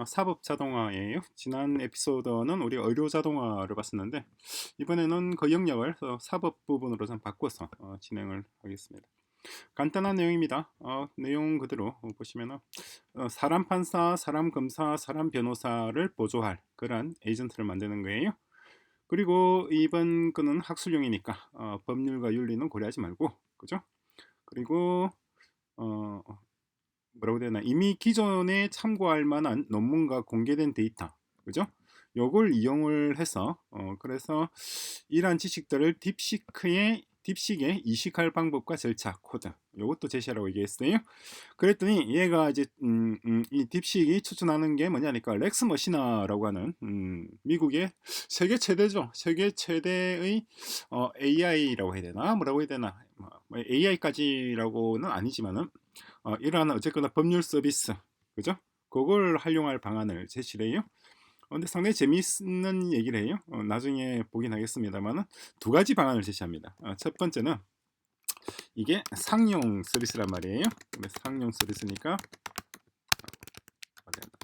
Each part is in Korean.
사법 자동화예요. 지난 에피소드는 우리 의료 자동화를 봤었는데 이번에는 그 영역을 사법 부분으로 좀 바꿔서 진행을 하겠습니다. 간단한 내용입니다. 내용 그대로 보시면은 사람 판사, 사람 검사, 사람 변호사를 보조할 그런 에이전트를 만드는 거예요. 그리고 이번 거는 학술용이니까 법률과 윤리는 고려하지 말고, 그죠? 그리고 어, 뭐라고 해야 되나, 이미 기존에 참고할 만한 논문과 공개된 데이터, 그죠? 요걸 이용을 해서 그래서 이러한 지식들을 딥식에 이식할 방법과 절차, 코드, 요것도 제시하라고 얘기했어요. 그랬더니 얘가 이제 이 딥식이 추천하는 게 뭐냐니까 렉스 머시나라고 하는 미국의 세계 최대죠. 세계 최대의 AI라고 해야 되나, 뭐라고 해야 되나, AI까지라고는 아니지만은 이러한 어쨌거나 법률 서비스, 그죠? 그걸 활용할 방안을 제시를 해요. 근데 상당히 재미있는 얘기를 해요. 나중에 보긴 하겠습니다만은 두 가지 방안을 제시합니다. 첫 번째는 이게 상용 서비스란 말이에요. 상용 서비스니까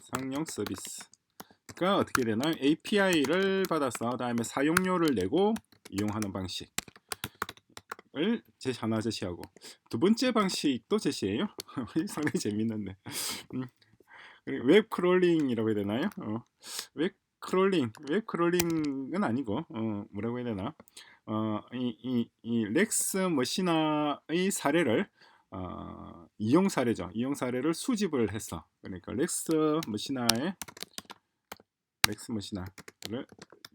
상용 서비스가 어떻게 되나, API를 받아서 다음에 사용료를 내고 이용하는 방식을 하나 제시하고, 두 번째 방식도 제시해요. 상당히 재밌는데 웹 크롤링이라고 해야 되나요? 웹 크롤링은 아니고 뭐라고 해야 되나? 이 렉스 머시나의 사례를 이용 사례죠. 이용 사례를 수집을 해서, 그러니까 렉스 머시나를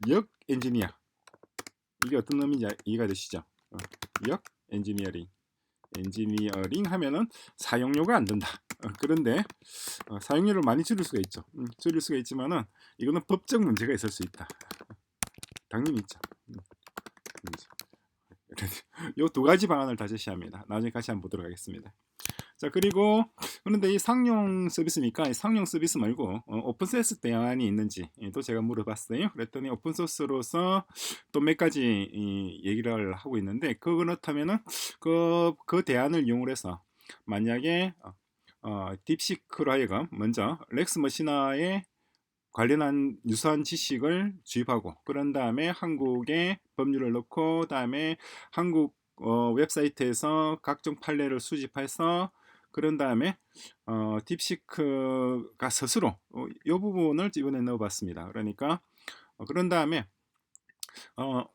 역 엔지니어, 이게 어떤 의미인지 이해가 되시죠? 역 엔지니어링 하면은 사용료가 안 든다. 그런데 사용료를 많이 줄일 수가 있죠. 줄일 수가 있지만은 이거는 법적 문제가 있을 수 있다. 당연히 있죠. 요 두 가지 방안을 다 제시합니다. 나중에 같이 한번 보도록 하겠습니다. 자, 그리고 그런데 이 상용 서비스니까 이 상용 서비스 말고 오픈소스 대안이 있는지 또 제가 물어봤어요. 그랬더니 오픈소스로서 또 몇 가지 얘기를 하고 있는데, 그렇다면은 그 대안을 이용해서 만약에 딥시크로 하여금 먼저 렉스 머시나에 관련한 유사한 지식을 주입하고, 그런 다음에 한국의 법률을 넣고, 다음에 한국 웹사이트에서 각종 판례를 수집해서, 그런 다음에 딥시크가 스스로 이 부분을 이번에 넣어봤습니다. 그러니까 그런 다음에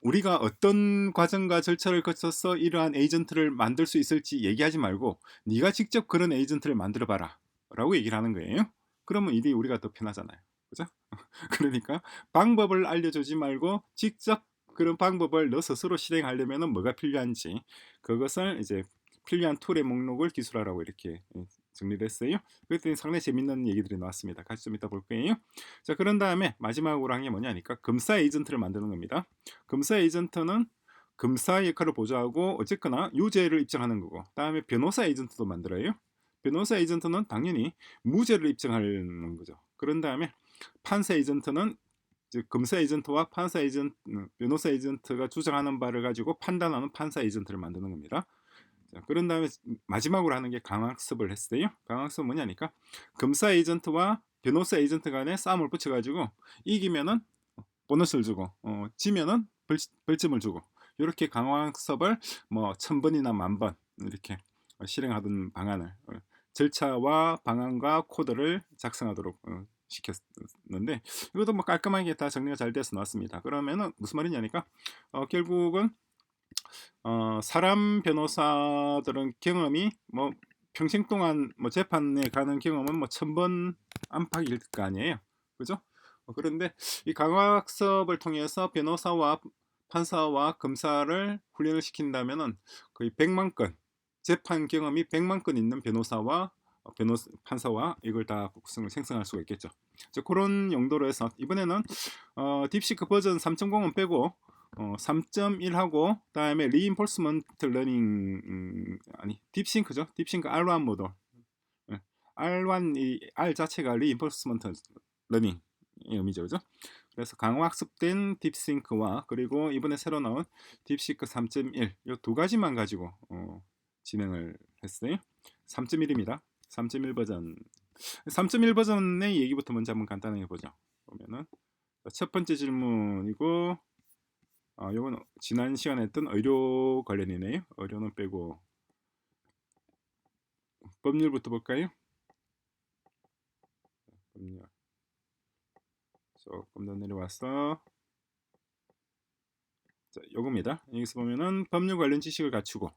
우리가 어떤 과정과 절차를 거쳐서 이러한 에이전트를 만들 수 있을지 얘기하지 말고 네가 직접 그런 에이전트를 만들어 봐라 라고 얘기를 하는 거예요. 그러면 이게 우리가 더 편하잖아요. 그죠? 그러니까 방법을 알려주지 말고 직접 그런 방법을 너 스스로 실행하려면 뭐가 필요한지, 그것을 이제 필요한 툴의 목록을 기술하라고 이렇게 정리됐어요. 그랬더니 상당히 재밌는 얘기들이 나왔습니다. 같이 좀 이따 볼 거예요. 자, 그런 다음에 마지막으로 한 게 뭐냐니까 검사 에이전트를 만드는 겁니다. 검사 에이전트는 검사 역할을 보좌하고 어쨌거나 유죄를 입증하는 거고, 다음에 변호사 에이전트도 만들어요. 변호사 에이전트는 당연히 무죄를 입증하는 거죠. 그런 다음에 판사 에이전트는 즉 검사 에이전트와 판사 에이전트, 변호사 에이전트가 주장하는 바를 가지고 판단하는 판사 에이전트를 만드는 겁니다. 자, 그런 다음에 마지막으로 하는 게 강학습을 했어요. 강학습은 뭐냐니까 검사 에이전트와 변호사 에이전트 간에 싸움을 붙여가지고 이기면은 보너스를 주고 지면은 벌점을 주고, 이렇게 강학습을 뭐 1000번이나 10,000번 이렇게 실행하던 방안을 절차와 방안과 코드를 작성하도록 시켰는데, 이것도 뭐 깔끔하게 다 정리가 잘 돼서 나왔습니다. 그러면은 무슨 말이냐니까 결국은 사람 변호사들은 경험이 뭐 평생 동안 뭐 재판에 가는 경험은 뭐 1000번 안팎일 거 아니에요. 그죠? 그런데 이 강화학습을 통해서 변호사와 판사와 검사를 훈련을 시킨다면은 거의 100만 건, 재판 경험이 100만 건 있는 변호사와 판사와 이걸 다 생성할 수가 있겠죠. 그런 용도로 해서 이번에는 딥시크 버전 3.0은 빼고 3.1하고 다음에 리인포스먼트 러닝 아니 딥싱크죠. 딥싱크 R1 모델. R1 이 R 자체가 리인포스먼트 러닝의 의미죠. 그죠? 그래서 강화학습된 딥싱크와 그리고 이번에 새로 나온 딥시크 3.1 이 두 가지만 가지고 진행을 했어요. 3.1입니다. 3.1 버전 3.1 버전의 얘기부터 먼저 한번 간단하게 보죠. 보면은 첫 번째 질문이고, 요건 지난 시간에 했던 의료 관련이네요. 의료는 빼고 법률부터 볼까요? 법률 조금 더 내려와서, 자, 요겁니다. 여기서 보면은 법률 관련 지식을 갖추고,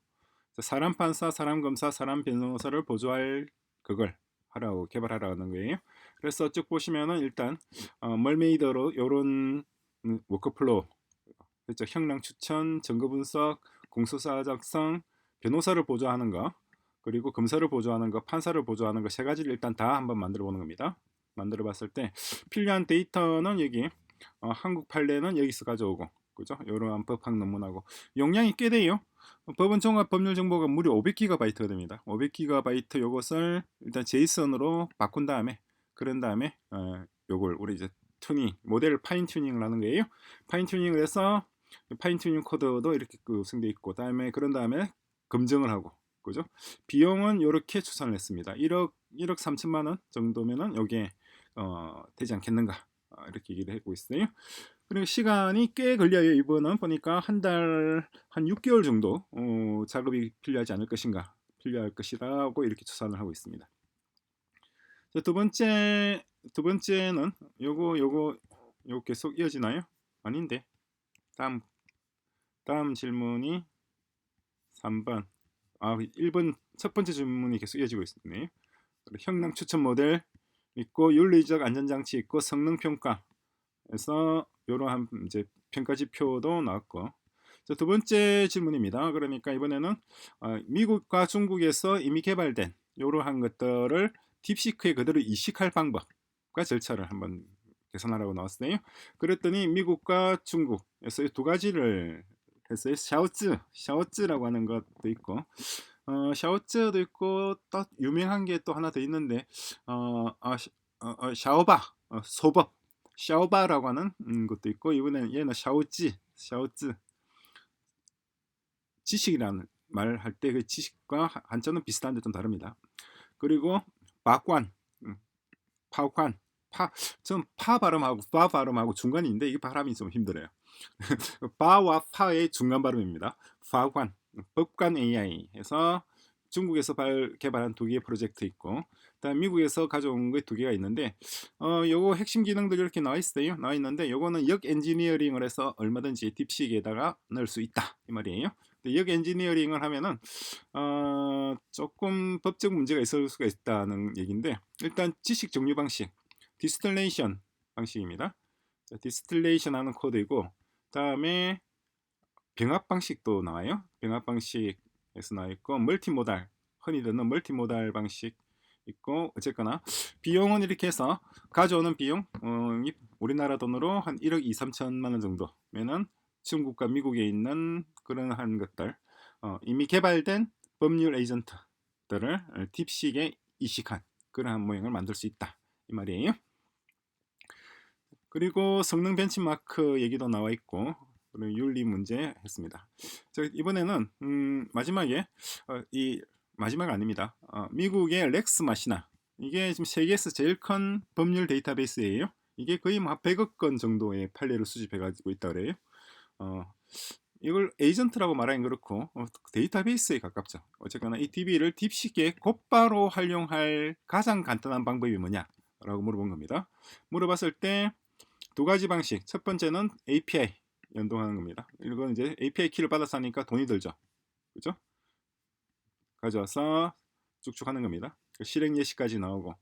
사람 판사, 사람 검사, 사람 변호사를 보조할 그걸 하라고, 개발하라는 거예요. 그래서 쭉 보시면은 일단 멀메이더로 요런 워크플로우, 그렇죠. 형량 추천, 증거 분석, 공소사 작성, 변호사를 보조하는 거, 그리고 검사를 보조하는 거, 판사를 보조하는 거, 세 가지를 일단 다 한번 만들어 보는 겁니다. 만들어 봤을 때 필요한 데이터는 여기, 한국 판례는 여기서 가져오고, 그죠? 이러한 법학 논문하고 용량이 꽤 돼요. 법원 종합 법률 정보가 무려 500GB가 됩니다. 500GB 요것을 일단 제이슨으로 바꾼 다음에, 그런 다음에 요걸 우리 이제 모델을 파인 튜닝을 하는 거예요. 파인 튜닝을 해서 파인 튜닝 코드도 이렇게 구성되어 있고, 그런 다음에 검증을 하고, 그죠? 비용은 이렇게 추산을 했습니다. 1억 3천만 원 정도면은 여기에 되지 않겠는가, 이렇게 얘기를 하고 있어요. 그리고 시간이 꽤 걸려요. 이번은 보니까 한 6개월 정도 작업이 필요하지 않을 것인가, 필요할 것이라고 이렇게 추산을 하고 있습니다. 자, 두 번째는 요거 계속 이어지나요? 아닌데. 다음 질문이 3번. 1번 첫 번째 질문이 계속 이어지고 있네요. 형량 추천 모델 있고, 윤리적 안전장치 있고, 성능 평가에서 이러한 이제 평가 지표도 나왔고. 자, 두 번째 질문입니다. 그러니까 이번에는 미국과 중국에서 이미 개발된 이러한 것들을 딥시크에 그대로 이식할 방법과 절차를 한번 개선하라고 나왔어요. 그랬더니 미국과 중국에서 두 가지를 했어요. 샤오즈라고 하는 것도 있고, 샤오즈도 있고, 또 유명한 게 또 하나 더 있는데, 샤오바, 소법, 샤오바라고 하는 것도 있고, 이번에는 얘는 샤오즈, 지식이라는 말 할 때 그 지식과 한자는 비슷한데 좀 다릅니다. 그리고 바관, 파관, 전 파 발음하고 파 발음하고 중간인데 이게 발음이 좀 힘들어요. 바와 파의 중간 발음입니다. 파관, 법관 AI 해서 중국에서 개발한 두 개의 프로젝트 있고, 그다음 미국에서 가져온 게 두 개가 있는데, 요거 핵심 기능들이 이렇게 나와 있어요. 나와 있는데 요거는 역 엔지니어링을 해서 얼마든지 딥시크에다가 넣을 수 있다 이 말이에요. 근데 역 엔지니어링을 하면은 조금 법적 문제가 있을 수가 있다는 얘기인데, 일단 지식 정류 방식, 디스틸레이션 방식입니다. 디스틸레이션 하는 코드이고, 다음에 병합 방식도 나와요. 병합 방식에서 나와 있고, 멀티모달, 흔히 듣는 멀티모달 방식 있고, 어쨌거나 비용은 이렇게 해서 가져오는 비용, 우리나라 돈으로 한 1억 2, 3천만 원 정도면은 중국과 미국에 있는 그런 한 것들, 이미 개발된 법률 에이전트들을 딥식에 이식한 그러한 모형을 만들 수 있다 이 말이에요. 그리고 성능 벤치마크 얘기도 나와 있고, 그리고 윤리 문제 했습니다. 이번에는 마지막에 마지막 아닙니다. 미국의 렉스 마시나, 이게 지금 세계에서 제일 큰 법률 데이터베이스예요. 이게 거의 뭐 100억 건 정도의 판례를 수집해 가지고 있다 그래요. 이걸 에이전트라고 말하긴 그렇고 데이터베이스에 가깝죠. 어쨌거나 이 DB를 딥시크에 곧바로 활용할 가장 간단한 방법이 뭐냐라고 물어본 겁니다. 물어봤을 때 두 가지 방식. 첫 번째는 API 연동하는 겁니다. 이건 이제 API 키를 받아서 하니까 돈이 들죠. 그죠? 가져와서 쭉쭉 하는 겁니다. 실행 예시까지 나오고.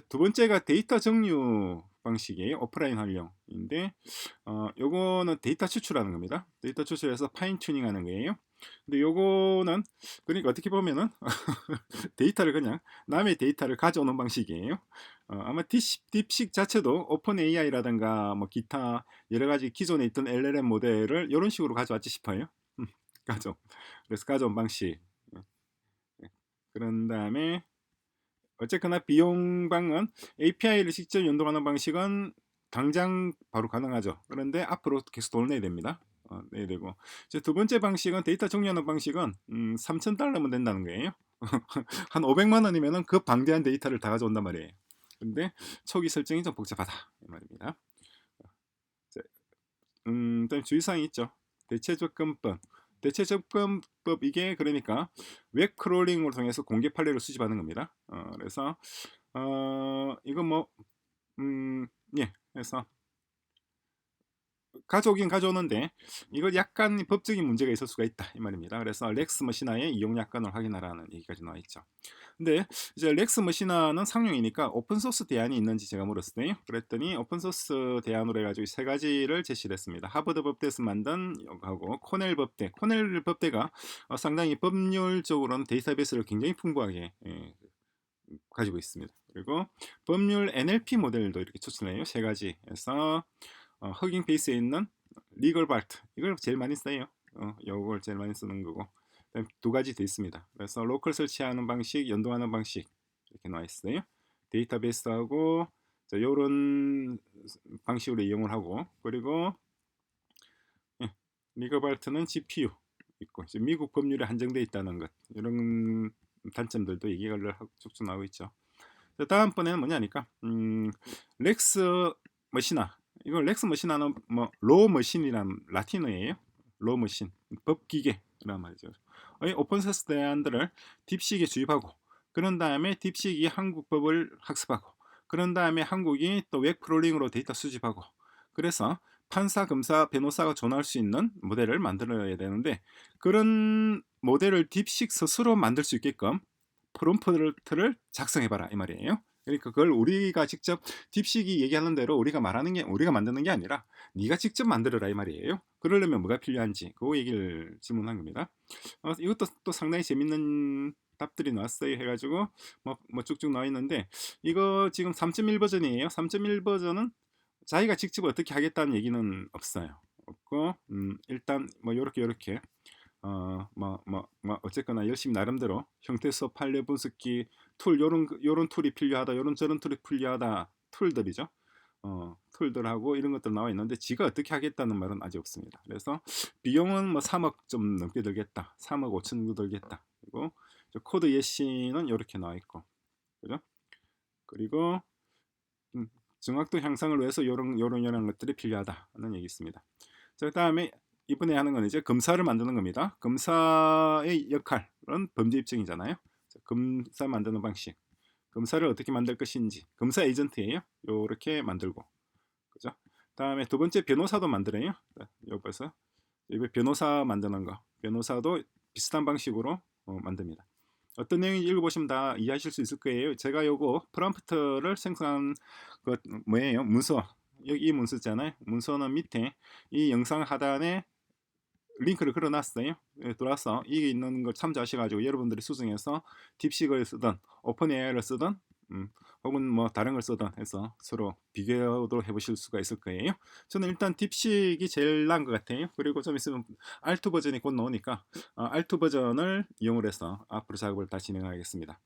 두 번째가 데이터 정류 방식이에요. 오프라인 활용인데, 요거는 데이터 추출하는 겁니다. 데이터 추출해서 파인 튜닝 하는 거예요. 근데 요거는 그러니까 어떻게 보면은 데이터를 그냥 남의 데이터를 가져오는 방식이에요. 아마 딥식 자체도 오픈 AI라든가 뭐 기타 여러 가지 기존에 있던 LLM 모델을 이런 식으로 가져왔지 싶어요. 그래서 가져온 방식. 그런 다음에 어쨌거나 비용방은 API를 직접 연동하는 방식은 당장 바로 가능하죠. 그런데 앞으로 계속 돈을 내야 됩니다. 내야 되고, 이제 두 번째 방식은 데이터 정리하는 방식은 $3,000면 된다는 거예요. 한 500만 원이면은 그 방대한 데이터를 다 가져온단 말이에요. 근데 초기 설정이 좀 복잡하다 이 말입니다. 자, 그다음 주의사항이 있죠. 대체접근법. 대체접근법 이게 그러니까 웹 크롤링을 통해서 공개 판례를 수집하는 겁니다. 그래서 이건 뭐 예, 그래서 가져오긴 가져오는데 이거 약간 법적인 문제가 있을 수가 있다 이 말입니다. 그래서 렉스 머시나의 이용 약관을 확인하라는 얘기까지 나와 있죠. 근데 이제 렉스 머시나는 상용이니까 오픈소스 대안이 있는지 제가 물었어요. 그랬더니 오픈소스 대안으로 해가지고 세 가지를 제시를 했습니다. 하버드 법대에서 만든 하고 코넬 법대. 코넬 법대가 상당히 법률적으로는 데이터베이스를 굉장히 풍부하게 가지고 있습니다. 그리고 법률 NLP 모델도 이렇게 추천해요. 세 가지에서 허깅 페이스에 있는 리걸 발트 이걸 제일 많이 써요. 요걸 제일 많이 쓰는 거고 두 가지 더 있습니다. 그래서 로컬 설치하는 방식, 연동하는 방식 이렇게 나와 있어요. 데이터베이스하고 요런 방식으로 이용을 하고 그리고 리걸 발트는 GPU 있고 미국 법률에 한정되어 있다는 것 이런 단점들도 얘기를 쭉쭉 나오고 있죠. 다음번에는 뭐냐니까 렉스 머시나 이거 렉스 머시나는 뭐 로 머신이란 라틴어예요. 로 머신 법기계란 말이죠. 오픈소스 대안들을 딥식에 주입하고 그런 다음에 딥식이 한국 법을 학습하고 그런 다음에 한국이 또 웹 크롤링으로 데이터 수집하고 그래서 판사, 검사, 변호사가 전화할 수 있는 모델을 만들어야 되는데 그런 모델을 딥식 스스로 만들 수 있게끔 프롬프트를 작성해봐라 이 말이에요. 그러니까 그걸 우리가 직접 딥식이 얘기하는 대로 우리가 말하는 게 우리가 만드는 게 아니라 네가 직접 만들어라 이 말이에요. 그러려면 뭐가 필요한지 그 얘기를 질문한 겁니다. 이것도 또 상당히 재밌는 답들이 나왔어요 해가지고 뭐 쭉쭉 나와 있는데 이거 지금 3.1 버전이에요. 3.1 버전은 자기가 직접 어떻게 하겠다는 얘기는 없어요. 없고 일단 뭐 요렇게 어쨌거나 열심히 나름대로 형태 수업 판례 분석기 툴 요런 툴이 필요하다 요런 저런 툴이 필요하다 툴들이죠. 툴들하고 이런 것들 나와 있는데 지가 어떻게 하겠다는 말은 아직 없습니다. 그래서 비용은 뭐 3억 좀 넘게 들겠다 3억 5천 정도 들겠다. 그리고 코드 예시는 이렇게 나와 있고 그죠? 그리고 정확도 향상을 위해서 요런 것들이 필요하다는 얘기 있습니다. 자, 그다음에 이번에 하는 건 이제 검사를 만드는 겁니다. 검사의 역할은 범죄 입증이잖아요. 자, 검사 만드는 방식. 검사를 어떻게 만들 것인지. 검사 에이전트예요. 요렇게 만들고. 그죠? 다음에 두 번째 변호사도 만들어요. 여기서 이거 변호사 만드는 거. 변호사도 비슷한 방식으로 만듭니다. 어떤 내용인지 읽어보시면 다 이해하실 수 있을 거예요. 제가 요거 프롬프트를 생성한 것 뭐예요? 문서. 여기 이 문서 있잖아요. 문서는 밑에 이 영상 하단에 링크를 걸어놨어요. 들어와서 이게 있는 걸 참조하셔가지고 여러분들이 수정해서 딥식을 쓰든 오픈 AI를 쓰든 혹은 뭐 다른 걸 쓰든 해서 서로 비교도 해보실 수가 있을 거예요. 저는 일단 딥식이 제일 나은 것 같아요. 그리고 좀 있으면 R2 버전이 곧 나오니까 R2 버전을 이용을 해서 앞으로 작업을 다 진행하겠습니다.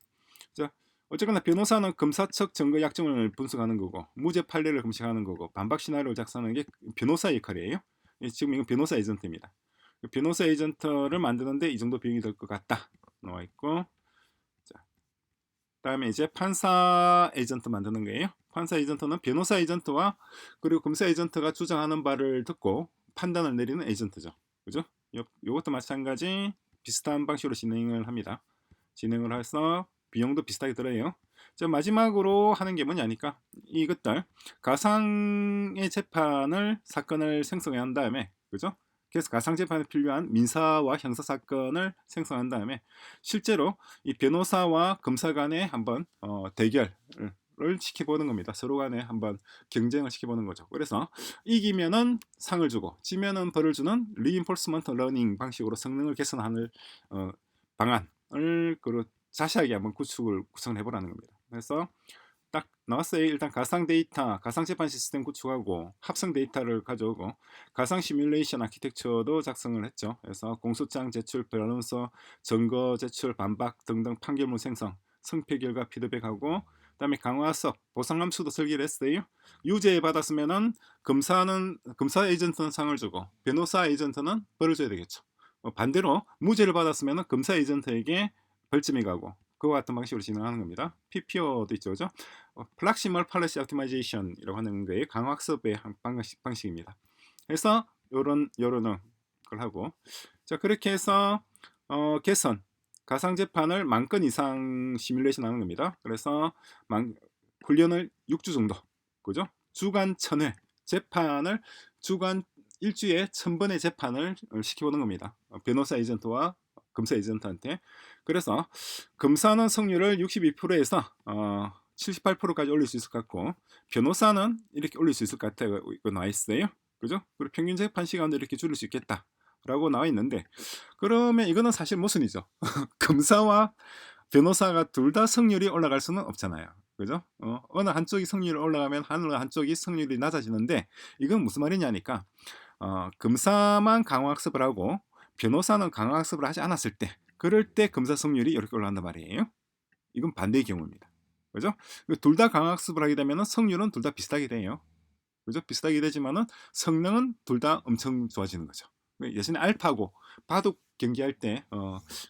자, 어쨌거나 변호사는 검사 측 증거 약정을 분석하는 거고 무죄 판례를 검증하는 거고 반박 시나리오를 작성하는 게 변호사 역할이에요. 지금 이건 변호사 에이전트입니다. 변호사 에이전트를 만드는데 이 정도 비용이 들 것 같다 나와 있고 자, 그다음에 이제 판사 에이전트 만드는 거예요. 판사 에이전트는 변호사 에이전트와 그리고 검사 에이전트가 주장하는 바를 듣고 판단을 내리는 에이전트죠. 그죠? 요것도 마찬가지 비슷한 방식으로 진행을 합니다. 진행을 해서 비용도 비슷하게 들어요. 자, 마지막으로 하는 게 뭐냐니까 이것들 가상의 재판을 사건을 생성해 한 다음에 그죠? 그래서 가상 재판에 필요한 민사와 형사 사건을 생성한 다음에 실제로 이 변호사와 검사 간에 한번 대결을 시켜보는 겁니다. 서로 간에 한번 경쟁을 시켜보는 거죠. 그래서 이기면은 상을 주고 지면은 벌을 주는 리인포스먼트 러닝 방식으로 성능을 개선하는 방안을 자세하게 한번 구성해 보라는 겁니다. 그래서 딱 나왔어요. 일단 가상 데이터, 가상 재판 시스템 구축하고 합성 데이터를 가져오고 가상 시뮬레이션 아키텍처도 작성을 했죠. 그래서 공소장 제출, 변론서, 증거 제출, 반박 등등 판결문 생성, 승패 결과 피드백하고 그다음에 강화석, 보상함수도 설계를 했어요. 유죄 받았으면은 검사 에이전트는 상을 주고 변호사 에이전트는 벌을 줘야 되겠죠. 반대로 무죄를 받았으면은 검사 에이전트에게 벌점이 가고 그와 같은 방식으로 진행하는 겁니다. PPO도 있죠, 그죠? Proximal Policy Optimization이라고 하는 거의 강화학습의 방식입니다. 그래서 요런 걸 하고, 자 그렇게 해서 개선 가상 재판을 10,000건 이상 시뮬레이션 하는 겁니다. 그래서 훈련을 6주 정도, 그죠? 주간 1000회 재판을 주간 일주에 1000번의 재판을 시켜보는 겁니다. 변호사 에이전트와 검사 에이전트한테. 그래서 검사는 승률을 62%에서 78%까지 올릴 수 있을 것 같고, 변호사는 이렇게 올릴 수 있을 것 같아요. 이거 나와 있어요. 그죠? 그리고 평균 재판 시간도 이렇게 줄일 수 있겠다 라고 나와 있는데, 그러면 이거는 사실 모순이죠. 검사와 변호사가 둘 다 승률이 올라갈 수는 없잖아요. 그죠? 어느 한쪽이 승률이 올라가면 어느 한쪽이 승률이 낮아지는데, 이건 무슨 말이냐니까, 검사만 강화학습을 하고 변호사는 강화학습을 하지 않았을 때, 그럴 때 검사 승률이 이렇게 올라간단 말이에요. 이건 반대의 경우입니다. 그죠? 둘 다 강화학습을 하게 되면 승률은 둘 다 비슷하게 돼요. 그죠? 비슷하게 되지만은 성능은 둘 다 엄청 좋아지는 거죠. 예전에 알파고 바둑 경기할 때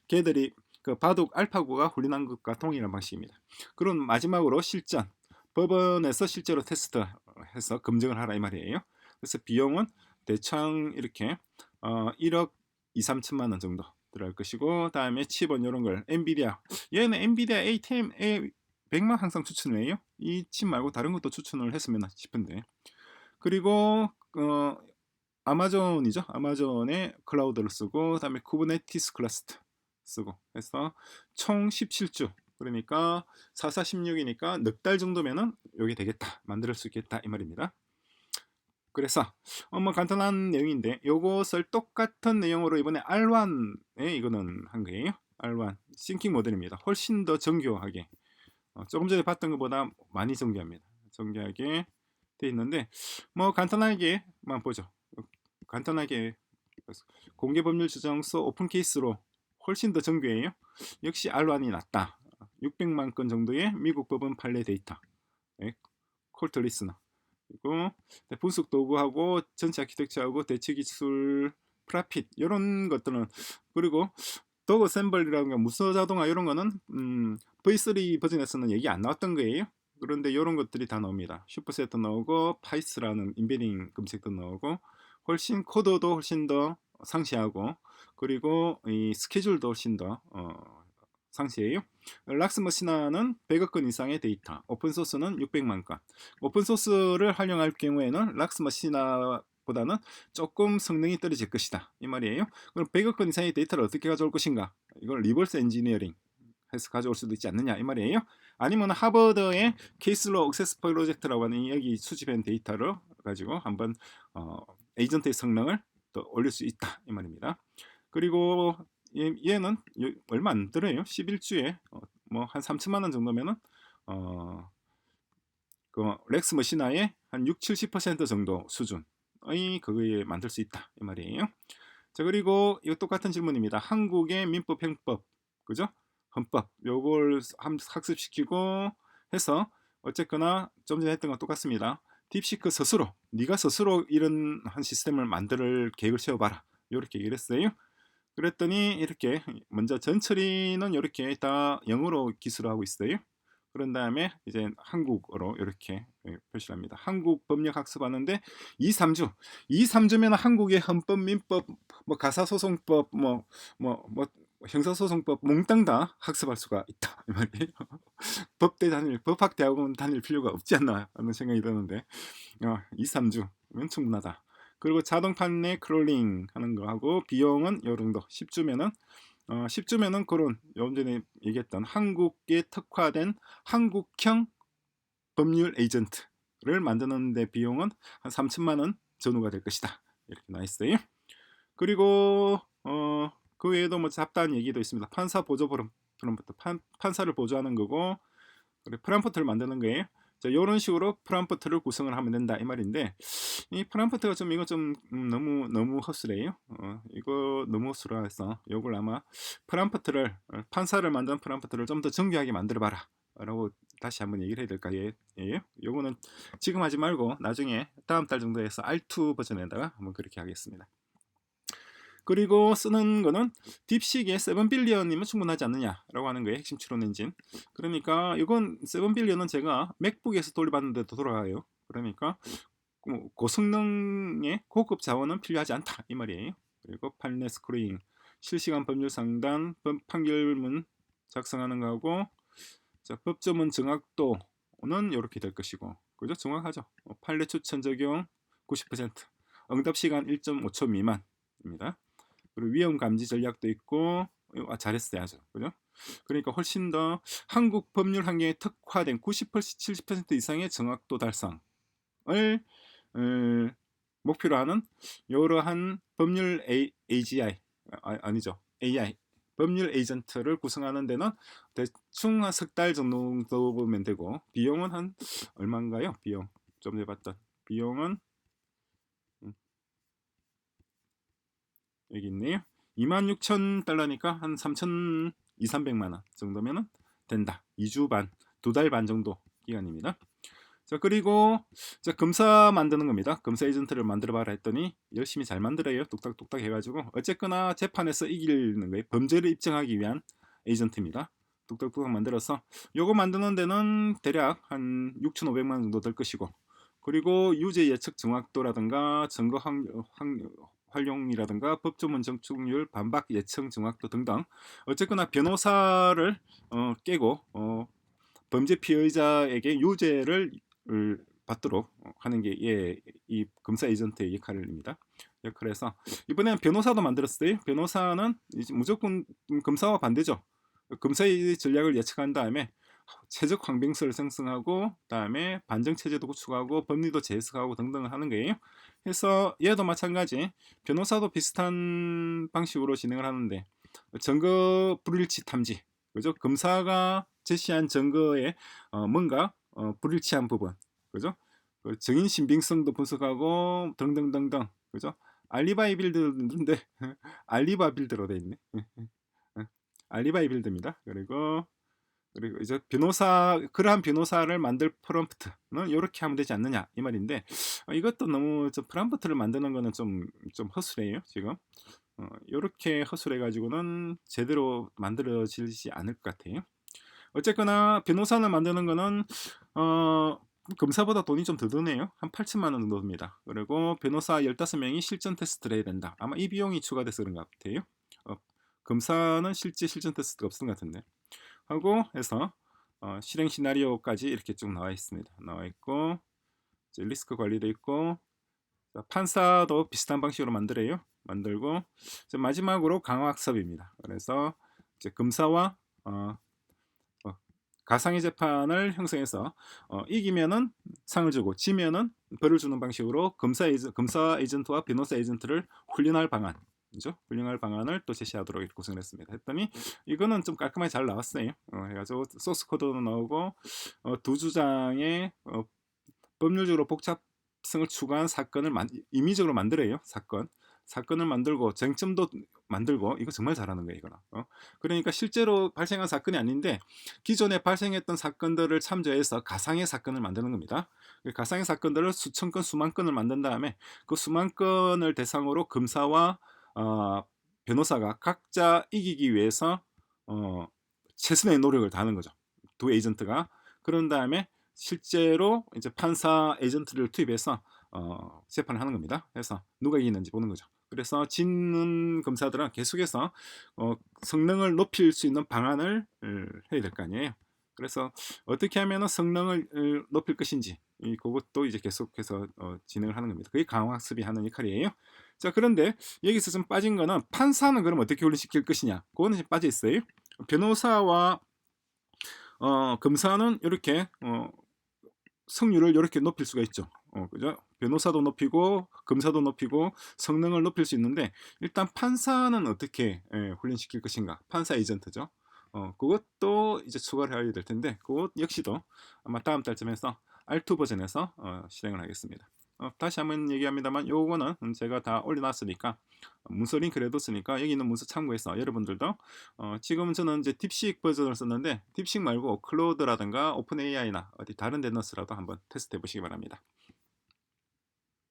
걔들이 그 바둑 알파고가 훈련한 것과 동일한 방식입니다. 그럼 마지막으로 실전, 법원에서 실제로 테스트해서 검증을 하라 이 말이에요. 그래서 비용은 대충 이렇게 1억 2, 3천만 원 정도 들어갈 것이고, 다음에 칩은 이런 걸 엔비디아, 얘는 엔비디아 ATM 100만 항상 추천을 해요. 이 칩 말고 다른 것도 추천을 했으면 싶은데, 그리고 아마존이죠. 아마존의 클라우드를 쓰고, 그다음에 쿠버네티스 클러스터 쓰고 해서 총 17주, 그러니까 4416이니까 넉 달 정도면은 여기 되겠다, 만들 수 있겠다 이 말입니다. 그래서 뭐 간단한 내용인데, 요것을 똑같은 내용으로 이번에 R1에 이거는 한 거예요. R1 싱킹 모델입니다. 훨씬 더 정교하게, 조금 전에 봤던 것보다 많이 정교합니다. 정교하게 돼 있는데, 뭐 간단하게만 보죠. 간단하게 공개 법률 지정서 오픈 케이스로 훨씬 더 정교해요. 역시 R1이 낫다. 600만 건 정도의 미국 법원 판례 데이터, 콜트 리스너, 그리고 분석 도구하고 전체 아키텍처하고 대체 기술, 프라핏 이런 것들은, 그리고 도그 샘블이라든가 무서 자동화 이런 거는 V3 버전에서는 얘기 안 나왔던 거예요. 그런데 이런 것들이 다 나옵니다. 슈퍼셋도 나오고 파이스라는 인베딩 검색도 나오고, 훨씬 코드도 훨씬 더 상세하고, 그리고 이 스케줄도 훨씬 더 상세해요. 락스머시나는 100억 건 이상의 데이터, 오픈소스는 600만 건. 오픈소스를 활용할 경우에는 락스머시나보다는 조금 성능이 떨어질 것이다 이 말이에요. 그럼 100억 건 이상의 데이터를 어떻게 가져올 것인가? 이걸 리버스 엔지니어링 해서 가져올 수도 있지 않느냐 이 말이에요. 아니면 하버드의 케이슬로 억세스 프로젝트라고 하는 여기 수집한 데이터를 가지고 한번 에이전트의 성능을 또 올릴 수 있다 이 말입니다. 그리고 얘는 얼마 안 들어요. 11주에 뭐 한 3천만 원 정도면은 그 렉스 머시나의 한 6, 70% 정도 수준의 그거에 만들 수 있다 이 말이에요. 자, 그리고 이거 똑같은 질문입니다. 한국의 민법, 형법, 그죠? 헌법 요걸 학습시키고 해서, 어쨌거나 좀 전에 했던 건 똑같습니다. 딥시크 스스로 네가 스스로 이런 한 시스템을 만들 계획을 세워봐라 이렇게 얘기를 했어요. 그랬더니 이렇게 먼저 전처리는 이렇게 다 영어로 기술을 하고 있어요. 그런 다음에 이제 한국어로 이렇게 표시를 합니다. 한국 법력 학습하는데 2, 3주면 한국의 헌법, 민법, 뭐 가사소송법, 뭐 형사소송법 몽땅 다 학습할 수가 있다 이 말이에요. 법학대학원 다닐 필요가 없지 않나 하는 생각이 드는데, 2, 3주면 충분하다. 그리고 자동 판례 크롤링 하는 거 하고, 비용은 요 정도. 10주면은 그런 요 전에 얘기했던 한국에 특화된 한국형 법률 에이전트를 만드는 데 비용은 한 3천만 원 전후가 될 것이다 이렇게 나와 있어요. 그리고 그 외에도 뭐 잡다한 얘기도 있습니다. 판사 보조 프롬프트, 판사를 보조하는 거고, 그리고 프롬프트를 만드는 거예요. 자, 이런 식으로 프롬프트를 구성을 하면 된다 이 말인데, 이 프롬프트가 좀 이거 좀 너무 허술해요. 이거 너무 허술해서 이걸 아마 프롬프트를 판사를 만든 프롬프트를 좀 더 정교하게 만들어봐라 라고 다시 한번 얘기를 해야 될까 예요. 요거는 지금 하지 말고 나중에 다음 달 정도에서 R2 버전에다가 한번 그렇게 하겠습니다. 그리고 쓰는 거는 딥식에 7빌리언이면 충분하지 않느냐라고 하는 거예요. 핵심 추론 엔진. 그러니까 이건 7빌리언은 제가 맥북에서 돌려봤는데도 돌아가요. 그러니까 고성능의 고급 자원은 필요하지 않다 이 말이에요. 그리고 판례 스크린, 실시간 법률 상단, 판결문 작성하는 거하고, 자, 법조문 정확도는 이렇게 될 것이고, 그죠? 정확하죠. 판례 추천 적용 90%, 응답 시간 1.5초 미만입니다. 그리고 위험 감지 전략도 있고, 잘했어요, 아주, 그죠? 그러니까 훨씬 더 한국 법률 환경에 특화된 90% 70% 이상의 정확도 달성을 목표로 하는 이러한 법률 AGI 아니죠 AI 법률 에이전트를 구성하는 데는 대충 한 석 달 정도 보면 되고, 비용은 한 얼마인가요? 비용 좀 해봤던 비용은 여기 있네요. 26,000달러니까 한 3,200~300만 원 정도면은 된다. 2주 반, 2달 반 정도 기간입니다. 자, 그리고 자, 검사 만드는 겁니다. 검사 에이전트를 만들어 봐라 했더니 열심히 잘 만들어요. 뚝딱뚝딱 해가지고 어쨌거나 재판에서 이기는 거예요. 범죄를 입증하기 위한 에이전트입니다. 뚝딱뚝딱 만들어서 요거 만드는 데는 대략 한 6,500만 원 정도 될 것이고, 그리고 유죄 예측 정확도라든가 증거 활용이라든가 법조문 정충률, 반박 예측 정확도 등등, 어쨌거나 변호사를 깨고 범죄 피의자에게 유죄를 받도록 하는 게 이 검사 에이전트의 역할에서 이번에는 변호사도 만들었어요. 변호사는 이제 무조건 검사와 반대죠. 검사의 전략을 예측한 다음에 최적 항변서를 생성하고, 다음에 반증 체제도 구축하고, 법리도 재해석하고 등등을 하는 거예요. 그래서 얘도 마찬가지, 변호사도 비슷한 방식으로 진행을 하는데, 증거 불일치 탐지, 그죠? 검사가 제시한 증거에 뭔가 불일치한 부분, 그죠? 그 증인 신빙성도 분석하고 등등등등, 그죠? 알리바이 빌드인데 알리바 빌드로 돼 있네. 알리바이 빌드입니다. 그리고 이제 그러한 변호사를 만들 프롬프트는 이렇게 하면 되지 않느냐 이 말인데, 이것도 너무 프롬프트를 만드는 거는 좀 허술해요 지금. 이렇게 허술해 가지고는 제대로 만들어지지 않을 것 같아요. 어쨌거나 변호사를 만드는 거는 검사보다 돈이 좀 더 드네요. 한 8천만 원 정도 듭니다. 그리고 변호사 15명이 실전 테스트를 해야 된다. 아마 이 비용이 추가돼서 그런 것 같아요. 검사는 실제 실전 테스트가 없는 것 같은데 하고 해서 실행 시나리오까지 이렇게 쭉 나와 있습니다. 나와 있고, 이제 리스크 관리도 있고, 판사도 비슷한 방식으로 만들고, 이제 마지막으로 강화학습입니다. 그래서 이제 검사와 가상의 재판을 형성해서 이기면은 상을 주고 지면은 벌을 주는 방식으로 검사 에이전트와 변호사 에이전트를 훈련할 방안이죠. 훈련할 방안을 또 제시하도록 이렇게 구성을 했습니다. 했더니 이거는 좀 깔끔하게 잘 나왔어요. 해가지고 소스 코드도 나오고, 두 주장의 법률적으로 복잡성을 추가한 사건을 임의적으로 만들어요. 사건을 만들고 쟁점도 만들고, 이거 정말 잘하는 거예요 이거는. 그러니까 실제로 발생한 사건이 아닌데 기존에 발생했던 사건들을 참조해서 가상의 사건을 만드는 겁니다. 가상의 사건들을 수천 건 수만 건을 만든 다음에 그 수만 건을 대상으로 검사와 변호사가 각자 이기기 위해서 최선의 노력을 다하는 거죠. 두 에이전트가. 그런 다음에 실제로 이제 판사 에이전트를 투입해서 재판을 하는 겁니다. 그래서 누가 이기는지 보는 거죠. 그래서 지는 검사들은 계속해서 성능을 높일 수 있는 방안을 해야 될 거 아니에요. 그래서 어떻게 하면 성능을 높일 것인지, 그것도 이제 계속해서 진행을 하는 겁니다. 그게 강화학습이 하는 역할이에요. 자, 그런데 여기서 좀 빠진 거는, 판사는 그럼 어떻게 훈련시킬 것이냐, 그거는 지금 빠져 있어요. 변호사와 검사는 이렇게 성률을 이렇게 높일 수가 있죠. 그죠? 변호사도 높이고 검사도 높이고 성능을 높일 수 있는데, 일단 판사는 어떻게 훈련시킬 것인가? 판사 에이전트죠. 그것도 이제 추가를 해야 될 텐데, 그것 역시도 아마 다음 달쯤 해서 R2 버전에서 실행을 하겠습니다. 다시 한번 얘기합니다만, 요거는 제가 다 올려놨으니까, 문서 링크를 해뒀으니까 여기 있는 문서 참고해서 여러분들도 지금은 저는 이제 딥식 버전을 썼는데, 딥식 말고 클로드라든가 오픈 AI나 어디 다른 데 넣어서라도 한번 테스트 해보시기 바랍니다.